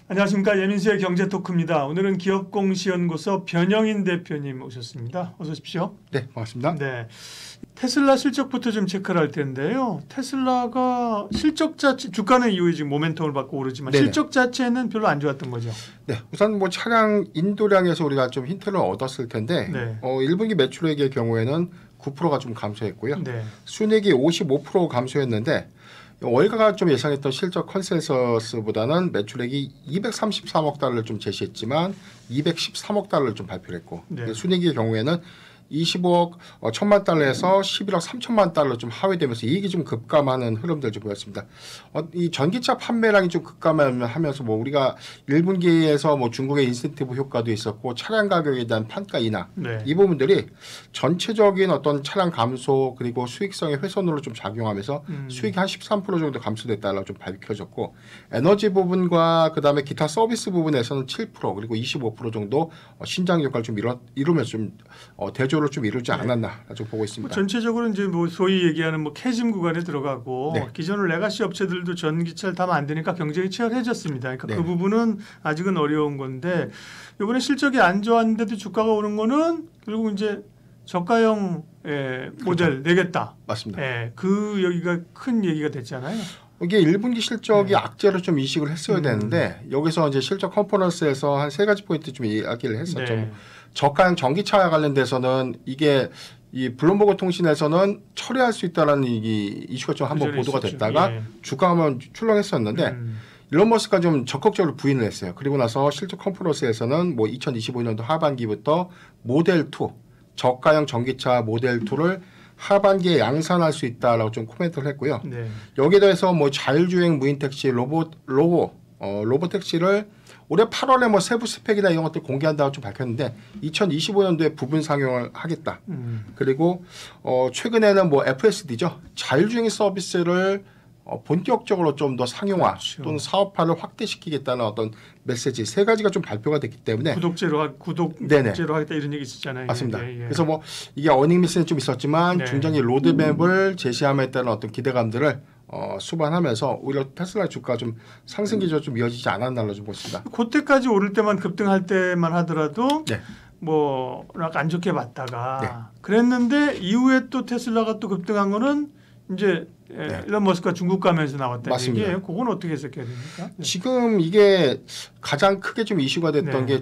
안녕하십니까. 예민수의 경제토크입니다. 오늘은 기업공시연구소 변영인 대표님 오셨습니다. 어서 오십시오. 네, 반갑습니다. 네, 테슬라 실적부터 좀 체크를 할 텐데요. 테슬라가 실적 자체, 주가는 이후에 지금 모멘텀을 받고 오르지만 네네. 실적 자체는 별로 안 좋았던 거죠. 네, 우선 뭐 차량 인도량에서 우리가 좀 힌트를 얻었을 텐데, 네. 1분기 매출액의 경우에는 9%가 좀 감소했고요. 네. 순이익이 55% 감소했는데 월가가 좀 예상했던 실적 컨센서스보다는 매출액이 233억 달러를 좀 제시했지만 213억 달러를 좀 발표를 했고, 네. 순이익의 경우에는 25억 1천만 달러에서 11억 3천만 달러 좀 하회되면서 이익이 좀 급감하는 흐름들 좀 보였습니다. 이 전기차 판매량이 좀 급감하면서 뭐 우리가 1분기에서 뭐 중국의 인센티브 효과도 있었고 차량 가격에 대한 판가 인하, 네. 이 부분들이 전체적인 어떤 차량 감소 그리고 수익성의 훼손으로 좀 작용하면서 수익이 한 13% 정도 감소됐다라고 좀 밝혀졌고, 에너지 부분과 그다음에 기타 서비스 부분에서는 7% 그리고 25% 정도 신장 효과를 좀 이루면서 좀 대조를 좀 이루지 않았나 좀 보고 있습니다. 전체적으로 이제 뭐 소위 얘기하는 뭐 캐즘 구간에 들어가고, 네. 기존의 레가시 업체들도 전기차를 타면 안 되니까 경쟁이 치열해졌습니다. 그러니까 네. 그 부분은 아직은 어려운 건데, 이번에 실적이 안 좋았는데도 주가가 오른 거는 결국 이제 저가형 모델 내겠다. 맞습니다. 그 여기가 큰 얘기가 됐잖아요. 이게 1분기 실적이 악재로 좀 인식을 했어야 되는데, 여기서 이제 실적 컨퍼런스에서 한 3가지 포인트 좀 이야기를 했었죠. 네. 저가형 전기차 관련돼서는 이게 이 블룸버그 통신에서는 처리할 수 있다라는 이 이슈가 좀 한번 그전에 보도가 있었죠. 됐다가 예. 주가가 한번 출렁했었는데, 일론 머스크가 좀 적극적으로 부인을 했어요. 그리고 나서 실적 컨퍼런스에서는 뭐 2025년도 하반기부터 모델 2 저가형 전기차 모델 2를 하반기에 양산할 수 있다라고 좀 코멘트를 했고요. 네. 여기에 대해서 뭐 자율주행 무인 택시, 로봇 택시를 올해 8월에 뭐 세부 스펙이나 이런 것들 공개한다고 좀 밝혔는데 2025년도에 부분 상용을 하겠다. 그리고 최근에는 뭐 FSD죠. 자율주행 서비스를 본격적으로 좀 더 상용화 그렇죠. 또는 사업화를 확대시키겠다는 어떤 메시지 3가지가 좀 발표가 됐기 때문에 구독제로 하겠다 이런 얘기 있었잖아요. 맞습니다. 예. 그래서 뭐 이게 어닝 미스는 좀 있었지만 네. 중장기 로드맵을 제시함에 따른 어떤 기대감들을 수반하면서 오히려 테슬라 주가 좀 상승 기조가 좀 이어지지 않았나 좀 보습니다. 그때까지 오를 때만 급등할 때만 하더라도 네. 뭐 안 좋게 봤다가 네. 그랬는데 이후에 또 테슬라가 또 급등한 거는 이제 네. 일론 머스크가 중국 가면서 나왔다는 맞습니다. 얘기예요. 그건 어떻게 해석해야 됩니까? 네. 지금 이게 가장 크게 좀 이슈가 됐던 네. 게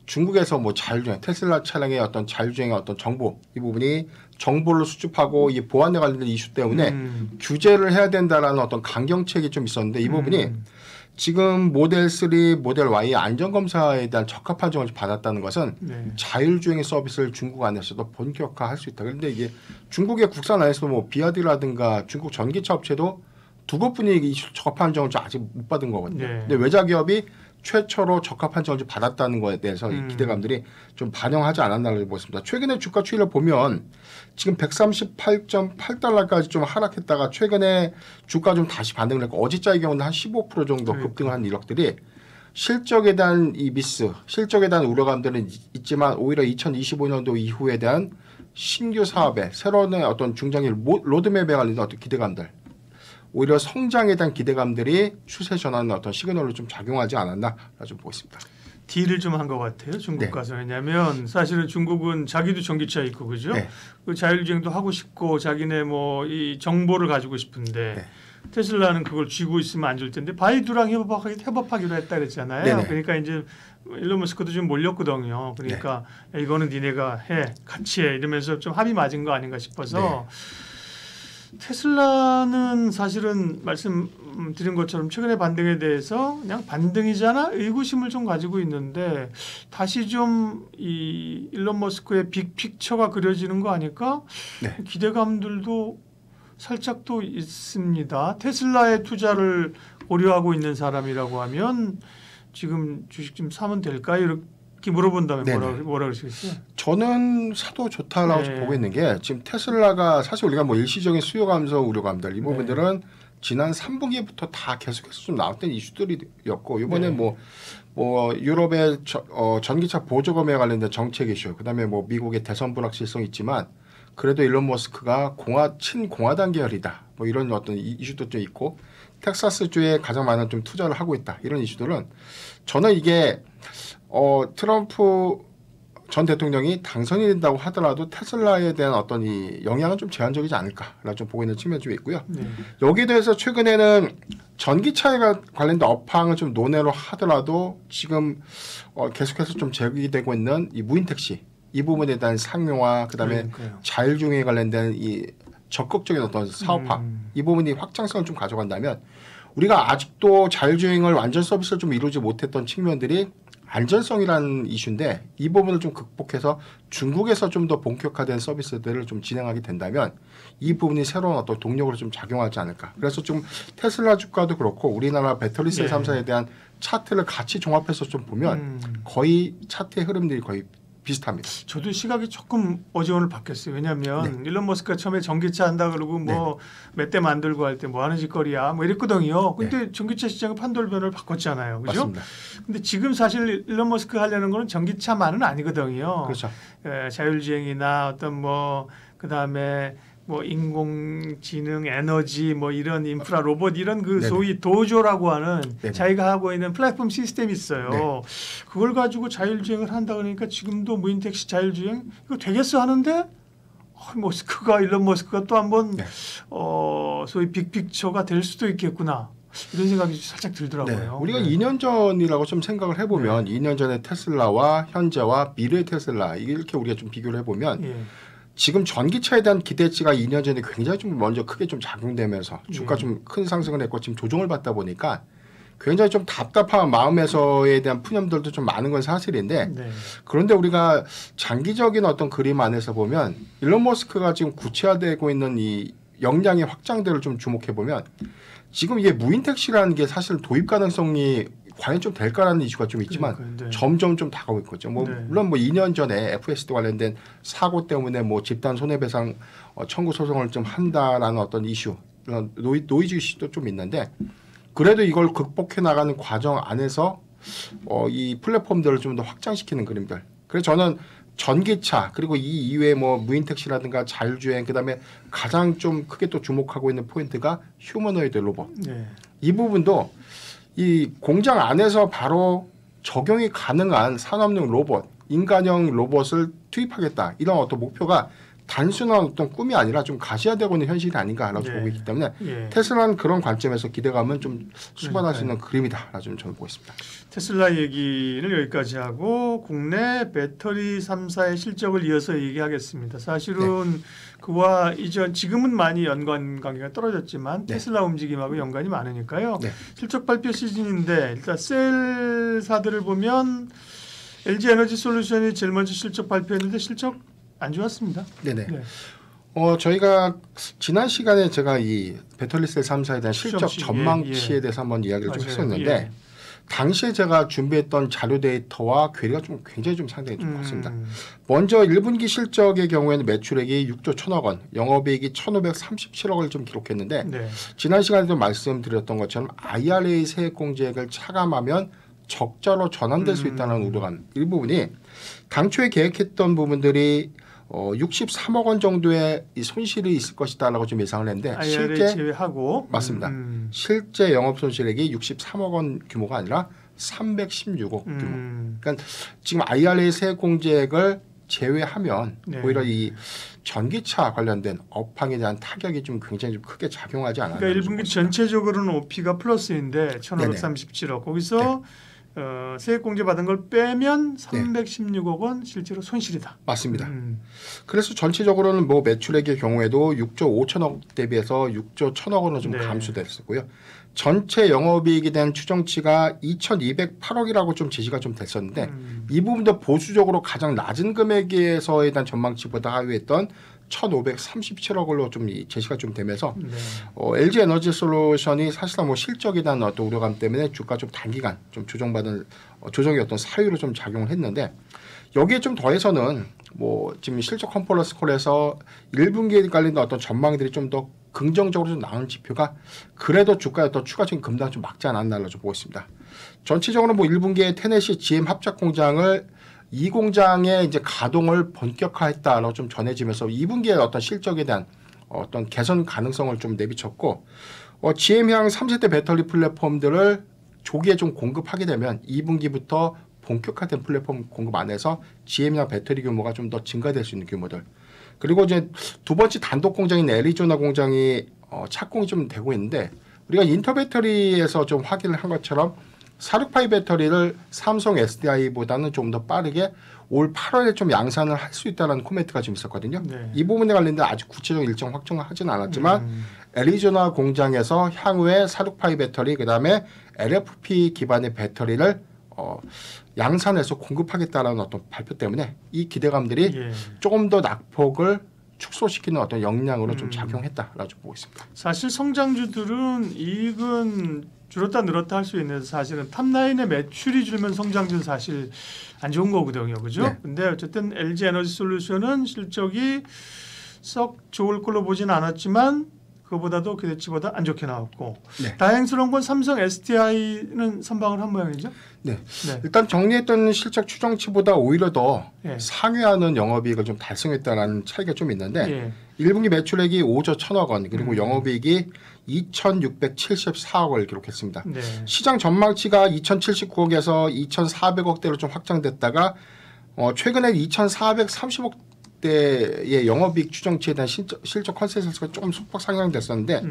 중국에서 뭐 자율주행 테슬라 차량의 어떤 자율주행의 어떤 정보 이 부분이 정보를 수집하고 이 보안에 관련된 이슈 때문에 규제를 해야 된다라는 어떤 강경책이 좀 있었는데 이 부분이 지금 모델 3, 모델 Y 안전검사에 대한 적합한 정을 받았다는 것은 네. 자율주행의 서비스를 중국 안에서도 본격화할 수 있다. 그런데 이게 중국의 국산 안에서 뭐 비아디라든가 중국 전기차 업체도 두 곳뿐이 이 적합한 정을 아직 못 받은 거거든요. 네. 근데 외자 기업이 최초로 적합한 정을 받았다는 거에 대해서 이 기대감들이 좀 반영하지 않았나를 보습니다. 최근에 주가 추이를 보면 지금 138.8달러까지 좀 하락했다가 최근에 주가 좀 다시 반등을 했고 어제자의 경우는 한 15% 정도 급등을 한 이력들이 실적에 대한 이 미스, 실적에 대한 우려감들은 있지만 오히려 2025년도 이후에 대한 신규 사업에 새로운 어떤 중장기 로드맵에 관련된 어떤 기대감들 오히려 성장에 대한 기대감들이 추세 전환의 어떤 시그널로 좀 작용하지 않았나 좀 보고 있습니다. 딜을 좀 한 것 같아요. 중국 네. 가서. 왜냐하면 사실은 중국은 자기도 전기차 있고 그죠? 네. 그 자율주행도 하고 싶고 자기네 뭐 이 정보를 가지고 싶은데 네. 테슬라는 그걸 쥐고 있으면 안 줄 텐데 바이두랑 협업하기로 했다 그랬잖아요. 네네. 그러니까 이제 일론 머스크도 좀 몰렸거든요. 그러니까 야, 이거는 니네가 해 같이 해 이러면서 좀 합의 맞은 거 아닌가 싶어서 테슬라는 사실은 말씀드린 것처럼 최근에 반등에 대해서 그냥 반등이잖아 의구심을 좀 가지고 있는데 다시 좀 이 일론 머스크의 빅픽처가 그려지는 거 아닐까? 네. 기대감들도 살짝 또 있습니다. 테슬라에 투자를 고려하고 있는 사람이라고 하면 지금 주식 좀 사면 될까요? 이렇게 물어본다면 뭐라 그러시겠어요? 저는 사도 좋다라고 네. 보고 있는 게 지금 테슬라가 사실 우리가 뭐 일시적인 수요 감소 우려감들 이 부분들은 지난 3분기부터 다 계속해서 좀 나왔던 이슈들이었고 이번에 뭐 유럽의 전기차 보조금에 관련된 정책 이슈 그다음에 뭐 미국의 대선 불확실성이 있지만 그래도 일론 머스크가 친공화당 계열이다 뭐 이런 어떤 이슈도 좀 있고 텍사스주에 가장 많은 좀 투자를 하고 있다. 이런 이슈들은 저는 이게 트럼프 전 대통령이 당선이 된다고 하더라도 테슬라에 대한 어떤 이 영향은 좀 제한적이지 않을까라고 좀 보고 있는 측면이 좀 있고요. 네. 여기에 대해서 최근에는 전기차에 관련된 업황을 좀 논의로 하더라도 지금 계속해서 좀 제기되고 있는 이 무인 택시 이 부분에 대한 상용화, 그다음에 그러니까요. 자율주행에 관련된 이 적극적인 어떤 사업화 이 부분이 확장성을 좀 가져간다면 우리가 아직도 자율주행을 완전 서비스를 좀 이루지 못했던 측면들이 안전성이라는 이슈인데 이 부분을 좀 극복해서 중국에서 좀 더 본격화된 서비스들을 좀 진행하게 된다면 이 부분이 새로운 어떤 동력으로 좀 작용하지 않을까. 그래서 좀 테슬라 주가도 그렇고 우리나라 배터리셀 3사에 대한 차트를 같이 종합해서 좀 보면 거의 차트의 흐름들이 거의 비슷합니다. 저도 시각이 조금 어제오늘 바뀌었어요. 왜냐하면 일론 머스크가 처음에 전기차 한다 그러고 뭐 몇 대 만들고 할 때 뭐 하는 짓거리야 뭐 이랬거든요. 근데 전기차 시장의 판도변을 바꿨잖아요. 그죠? 맞습니다. 근데 지금 사실 일론 머스크가 하려는 거는 전기차만은 아니거든요. 그렇죠. 자율주행이나 어떤 뭐 그다음에 뭐 인공지능, 에너지, 뭐 이런 인프라, 로봇 이런 그 네네. 소위 도조라고 하는 네네. 자기가 하고 있는 플랫폼 시스템이 있어요. 네. 그걸 가지고 자율주행을 한다 그러니까 지금도 무인택시 자율주행 이거 되겠어 하는데 머스크가 일론 머스크가 또 한번 네. 소위 빅픽처가 될 수도 있겠구나 이런 생각이 살짝 들더라고요. 네. 우리가 네. 2년 전이라고 좀 생각을 해보면 2년 전에 테슬라와 현재와 미래의 테슬라 이렇게 우리가 좀 비교를 해보면 예. 지금 전기차에 대한 기대치가 2년 전에 굉장히 좀 먼저 크게 좀 작용되면서 주가 좀 큰 상승을 했고 지금 조정을 받다 보니까 굉장히 좀 답답한 마음에서에 대한 푸념들도 좀 많은 건 사실인데 네. 그런데 우리가 장기적인 어떤 그림 안에서 보면 일론 머스크가 지금 구체화되고 있는 이 역량의 확장들을 좀 주목해 보면 지금 이게 무인 택시라는 게 사실 도입 가능성이 과연 좀 될까라는 이슈가 좀 있지만 그러니까요. 네. 점점 좀 다가오고 있거든요. 뭐 네. 물론 뭐 2년 전에 FSD 관련된 사고 때문에 뭐 집단 손해배상 청구 소송을 좀 한다라는 어떤 이슈, 이런 노이즈 이슈도 좀 있는데 그래도 이걸 극복해 나가는 과정 안에서 이 플랫폼들을 좀 더 확장시키는 그림들. 그래서 저는 전기차 그리고 이 이외에 뭐 무인택시라든가 자율주행 그다음에 가장 좀 크게 또 주목하고 있는 포인트가 휴머노이드 로봇. 네. 이 부분도 이 공장 안에서 바로 적용이 가능한 산업용 로봇, 인간형 로봇을 투입하겠다. 이런 어떤 목표가 단순한 어떤 꿈이 아니라 좀 가시화되고 있는 현실이 아닌가라고 네. 보고 있기 때문에 예. 테슬라는 그런 관점에서 기대감은 좀 수반할 수 있는 그림이다라고 좀 저는 보고 있습니다. 테슬라 얘기는 여기까지 하고 국내 배터리 3사의 실적을 이어서 얘기하겠습니다. 사실은 그와 이전 지금은 많이 연관 관계가 떨어졌지만 네. 테슬라 움직임하고 연관이 많으니까요. 네. 실적 발표 시즌인데 일단 셀사들을 보면 LG 에너지 솔루션이 제일 먼저 실적 발표했는데 실적 안 좋았습니다. 네네. 네. 저희가 지난 시간에 제가 이 배터리셀 3사에 대한 실적 실적치, 전망치에 예. 대해서 한번 이야기를 좀 맞아요. 했었는데 예. 당시에 제가 준비했던 자료 데이터와 괴리가 좀 굉장히 좀 상당히 좀 컸습니다. 음. 먼저 1분기 실적의 경우에는 매출액이 6조 1천억 원, 영업이익이 1,537억 원을 좀 기록했는데 네. 지난 시간에도 말씀드렸던 것처럼 IRA 세액공제액을 차감하면 적자로 전환될 수 있다는 우려감 일부분이 당초에 계획했던 부분들이 63억 원 정도의 이 손실이 있을 것이다라고 좀 예상을 했는데 IRA 실제 제외하고 맞습니다. 실제 영업 손실액이 63억 원 규모가 아니라 316억 규모. 그러니까 지금 IRA 세액공제액을 제외하면 네. 오히려 이 전기차 관련된 업황에 대한 타격이 좀 굉장히 좀 크게 작용하지 않았나. 그러니까 1분기 전체적으로는 OP가 플러스인데 1,537억 거기서 세액공제 받은 걸 빼면 316억 원 실제로 손실이다. 맞습니다. 그래서 전체적으로는 뭐 매출액의 경우에도 6조 5천억 대비해서 6조 1천억 원으로 좀 네. 감소됐었고요. 전체 영업이익에 대한 추정치가 2,208억이라고 좀 제시가 좀 됐었는데 이 부분도 보수적으로 가장 낮은 금액에서에 대한 전망치보다 하위했던 1,537억으로 좀 제시가 좀 되면서 네. LG 에너지 솔루션이 사실상 뭐 실적에 대한 어떤 우려감 때문에 주가 좀 단기간 좀 조정받은 조정의 어떤 사유로 좀 작용을 했는데 여기에 좀 더해서는 뭐 지금 실적 컨퍼런스 콜에서 1분기에 관련된 어떤 전망들이 좀 더 긍정적으로 좀 나온 지표가 그래도 주가의 어떤 추가적인 급락 좀 막지 않았나로 좀 보고 있습니다. 전체적으로 뭐 1분기에 테네시 GM 합작 공장을 이 공장의 이제 가동을 본격화했다라고 좀 전해지면서 2분기에 어떤 실적에 대한 어떤 개선 가능성을 좀 내비쳤고 GM향 3세대 배터리 플랫폼들을 조기에 좀 공급하게 되면 2분기부터 본격화된 플랫폼 공급 안에서 GM향 배터리 규모가 좀 더 증가될 수 있는 규모들. 그리고 이제 두 번째 단독 공장인 애리조나 공장이 착공이 좀 되고 있는데 우리가 인터 배터리에서 좀 확인을 한 것처럼 468 배터리를 삼성 SDI보다는 좀 더 빠르게 올 8월에 좀 양산을 할 수 있다는 코멘트가 좀 있었거든요. 네. 이 부분에 관련된 아주 구체적인 일정 확정을 하지는 않았지만 애리조나 공장에서 향후에 468 배터리 그다음에 LFP 기반의 배터리를 양산해서 공급하겠다라는 어떤 발표 때문에 이 기대감들이 예. 조금 더 낙폭을 축소시키는 어떤 역량으로 좀 작용했다라고 좀 보고 있습니다. 사실 성장주들은 이익은 줄었다 늘었다 할 수 있는데 사실은 탑라인의 매출이 줄면 성장주는 사실 안 좋은 거거든요. 그죠? 네. 근데 어쨌든 LG 에너지 솔루션은 실적이 썩 좋을 걸로 보진 않았지만 그거보다도 기대치보다 안 좋게 나왔고 네. 다행스러운 건 삼성 SDI는 선방을 한 모양이죠. 네. 네. 일단 정리했던 실적 추정치보다 오히려 더 예. 상회하는 영업이익을 좀 달성했다는 차이가 좀 있는데 예. 1분기 매출액이 5조 1천억 원 그리고 영업이익이 2,674억을 기록했습니다. 네. 시장 전망치가 2,079억에서 2,400억대로 좀 확장됐다가 최근에 2,430억대의 영업이익 추정치에 대한 실적 컨센서스가 조금 소폭 상향됐었는데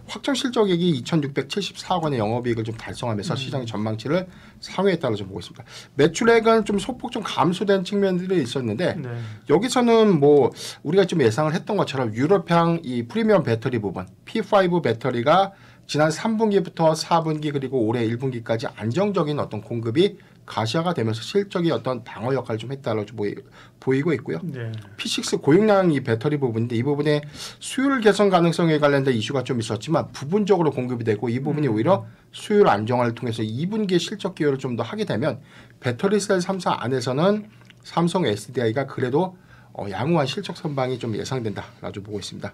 확정 실적액이 2,674억 원의 영업이익을 좀 달성하면서 시장의 전망치를 상회했다고 좀 보고 있습니다. 매출액은 좀 소폭 좀 감소된 측면들이 있었는데 네. 여기서는 뭐 우리가 좀 예상을 했던 것처럼 유럽향 이 프리미엄 배터리 부분 P5 배터리가 지난 3분기부터 4분기 그리고 올해 1분기까지 안정적인 어떤 공급이 가시화가 되면서 실적이 어떤 방어 역할을 좀 했다고 좀 보이고 있고요. 네. P6 고용량 이 배터리 부분인데 이 부분에 수율 개선 가능성에 관련된 이슈가 좀 있었지만 부분적으로 공급이 되고 이 부분이 오히려 수율 안정화를 통해서 2분기에 실적 기여를 좀 더 하게 되면 배터리 셀 3사 안에서는 삼성 SDI가 그래도 양호한 실적 선방이 좀 예상된다라고 보고 있습니다.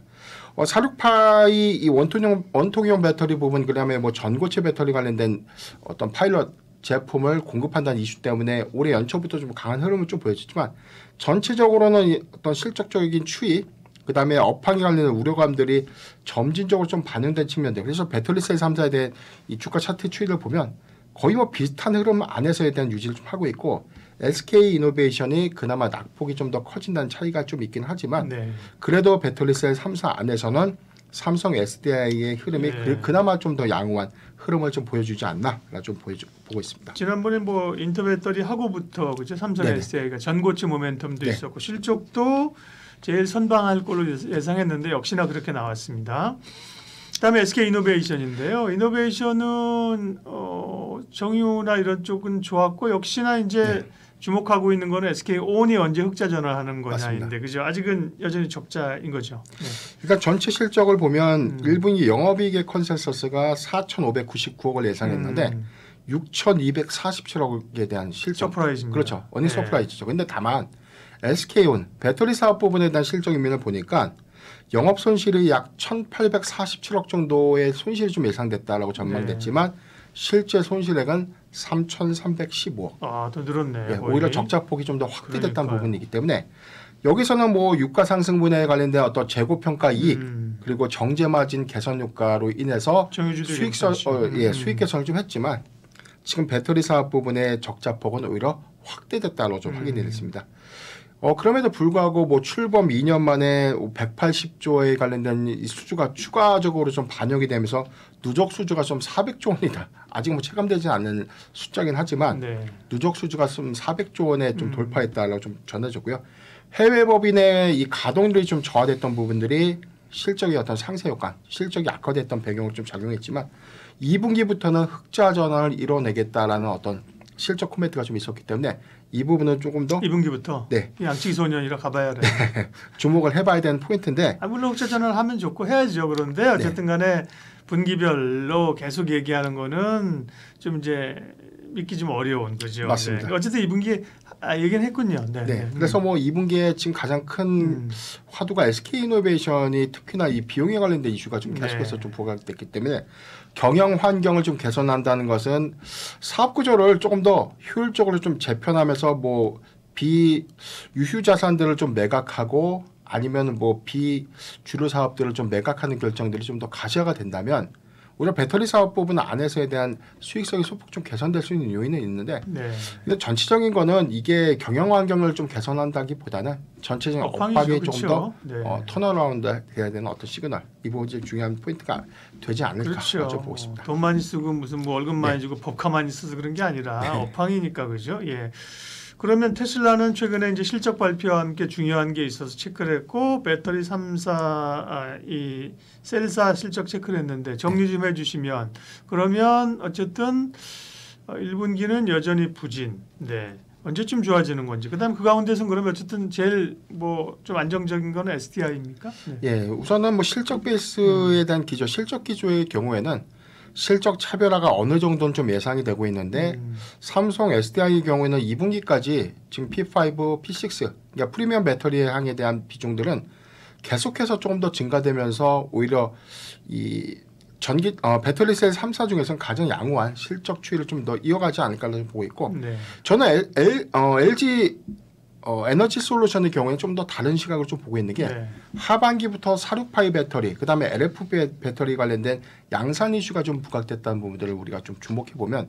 468 이 원통형 배터리 부분 그다음에 뭐 전고체 배터리 관련된 어떤 파일럿 제품을 공급한다는 이슈 때문에 올해 연초부터 좀 강한 흐름을 좀 보여줬지만 전체적으로는 어떤 실적적인 추이 그다음에 업황에 관련된 우려감들이 점진적으로 좀 반영된 측면들 그래서 배터리셀 3사에 대한 이 주가 차트 추이를 보면 거의 뭐 비슷한 흐름 안에서에 대한 유지를 좀 하고 있고 SK 이노베이션이 그나마 낙폭이 좀 더 커진다는 차이가 좀 있긴 하지만 네. 그래도 배터리셀 3사 안에서는 삼성 SDI의 흐름이 네. 그나마 좀 더 양호한 흐름을 좀 보여주지 않나라 좀 보고 있습니다. 지난번에 뭐 인터배터리 하고부터 그죠 삼성 네네. SDI가 전고체 모멘텀도 네. 있었고 실적도 제일 선방할 걸로 예상했는데 역시나 그렇게 나왔습니다. 그다음에 SK 이노베이션인데요. 이노베이션은 정유나 이런 쪽은 좋았고 역시나 이제 네. 주목하고 있는 거는 SK 온이 언제 흑자 전환하는 맞습니다. 거냐인데 그죠? 아직은 여전히 적자인 거죠. 네. 그러니까 전체 실적을 보면 1분기 영업이익의 컨센서스가 4,599억을 예상했는데 6,247억에 대한 실적. 서프라이즈입니다. 그렇죠. 어닝 네. 서프라이즈죠. 근데 다만 SK온 배터리 사업 부분에 대한 실적 면을 보니까 영업 손실이 약 1,847억 정도의 손실이 좀 예상됐다라고 전망됐지만 실제 손실액은 3,315억. 아, 더 늘었네. 예, 거의. 오히려 적자폭이 좀 더 확대됐다는 그러니까요. 부분이기 때문에 여기서는 뭐 유가 상승 분야에 관련된 어떤 재고 평가 이익 그리고 정제 마진 개선 효과로 인해서 정유주도 수익 개선을 좀 했지만 지금 배터리 사업 부분의 적자폭은 오히려 확대됐다로 좀 확인이 됐습니다. 그럼에도 불구하고 뭐 출범 2년 만에 180조에 관련된 이 수주가 추가적으로 좀 반영이 되면서 누적 수주가 좀 400조 원이다. 아직 뭐 체감되지 않는 숫자긴 하지만 네. 누적 수주가 좀 400조 원에 좀 돌파했다라고 좀 전해졌고요. 해외 법인의 이 가동률이 좀 저하됐던 부분들이 실적의 어떤 상세 효과, 실적이 악화됐던 배경으로 좀 작용했지만 2분기부터는 흑자 전환을 이뤄내겠다라는 어떤 실적 코멘트가 좀 있었기 때문에 이 부분은 조금 더 2분기부터 네. 양치기 소년이라 가봐야 돼. 주목을 해봐야 되는 포인트인데 물론 흑자 전환을 하면 좋고 해야죠. 그런데 어쨌든 간에 분기별로 계속 얘기하는 거는 좀 이제 믿기 좀 어려운 거죠. 맞습니다. 네. 어쨌든 2분기 얘기는 했군요. 네. 네. 그래서 뭐 2분기에 지금 가장 큰 화두가 SK이노베이션이 특히나 이 비용에 관련된 이슈가 좀 계속해서 네. 좀 부각됐기 때문에 경영 환경을 좀 개선한다는 것은 사업 구조를 조금 더 효율적으로 좀 재편하면서 뭐 비유휴 자산들을 좀 매각하고 아니면 뭐 비주류 사업들을 좀 매각하는 결정들이 좀 더 가시화가 된다면 오히려 배터리 사업 부분 안에서에 대한 수익성이 소폭 좀 개선될 수 있는 요인은 있는데 네. 근데 전체적인 거는 이게 경영 환경을 좀 개선한다기보다는 전체적인 업황이 좀 더 네. 턴어라운드 돼야 되는 어떤 시그널 이 부분이 제일 중요한 포인트가 되지 않을까 그렇죠. 좀 보고 있습니다. 돈 많이 쓰고 무슨 뭐 월급 많이 주고 법카 많이 써서 그런 게 아니라 업황이니까 그죠. 예. 그러면 테슬라는 최근에 이제 실적 발표와 함께 중요한 게 있어서 체크를 했고 배터리 3사 이 셀사 실적 체크를 했는데 정리 좀 해주시면 그러면 어쨌든 1분기는 여전히 부진. 네. 언제쯤 좋아지는 건지. 그다음 그 가운데서는 그러면 어쨌든 제일 뭐 좀 안정적인 건 SDI입니까? 네. 예, 우선은 뭐 실적 베이스에 대한 기조, 실적 기조의 경우에는 실적 차별화가 어느 정도는 좀 예상이 되고 있는데 삼성 SDI의 경우에는 2분기까지 지금 P5, P6 그러니까 프리미엄 배터리 향에 대한 비중들은 계속해서 조금 더 증가되면서 오히려 이 전기 배터리 셀 3사 중에서는 가장 양호한 실적 추이를 좀 더 이어가지 않을까를 보고 있고 네. 저는 LG 에너지 솔루션의 경우에 좀 더 다른 시각을 좀 보고 있는 게 네. 하반기부터 46파이 배터리, 그다음에 LFP 배터리 관련된 양산 이슈가 좀 부각됐다는 부분들을 우리가 좀 주목해 보면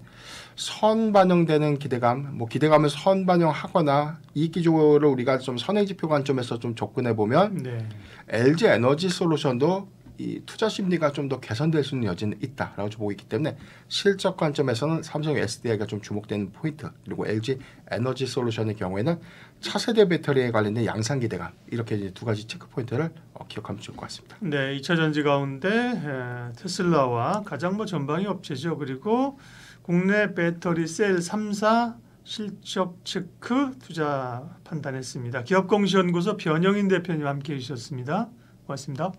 선 반영되는 기대감, 뭐 기대감을 선 반영하거나 이익 기조를 우리가 좀 선행 지표 관점에서 좀 접근해 보면 네. LG 에너지 솔루션도 이 투자 심리가 좀 더 개선될 수 있는 여지는 있다라고 보고 있기 때문에 실적 관점에서는 삼성 SDI가 좀 주목되는 포인트 그리고 LG 에너지 솔루션의 경우에는 차세대 배터리에 관련된 양산 기대감 이렇게 이제 두 가지 체크 포인트를 기억하면 좋을 것 같습니다. 네, 2차 전지 가운데 테슬라와 가장 뭐 전방위 업체죠. 그리고 국내 배터리 셀 3사 실적 체크 투자 판단했습니다. 기업공시연구소 변영인 대표님 함께해 주셨습니다. 고맙습니다.